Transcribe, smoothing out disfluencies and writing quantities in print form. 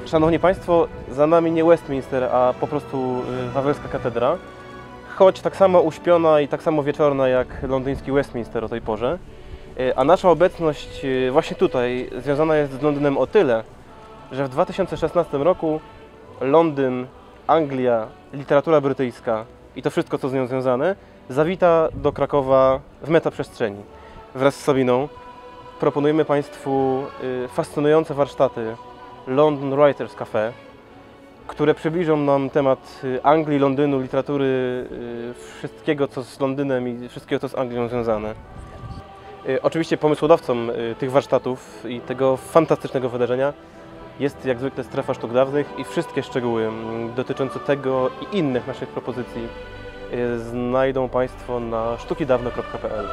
Szanowni Państwo, za nami nie Westminster, a po prostu Wawelska Katedra, choć tak samo uśpiona i tak samo wieczorna jak londyński Westminster o tej porze. A nasza obecność właśnie tutaj związana jest z Londynem o tyle, że w 2016 roku Londyn, Anglia, literatura brytyjska i to wszystko, co z nią związane, zawita do Krakowa w metaprzestrzeni. Wraz z Sabiną proponujemy Państwu fascynujące warsztaty London Writers Cafe, które przybliżą nam temat Anglii, Londynu, literatury, wszystkiego, co z Londynem i wszystkiego, co z Anglią związane. Oczywiście pomysłodawcą tych warsztatów i tego fantastycznego wydarzenia jest jak zwykle Strefa Sztuk Dawnych i wszystkie szczegóły dotyczące tego i innych naszych propozycji znajdą Państwo na sztukidawno.pl.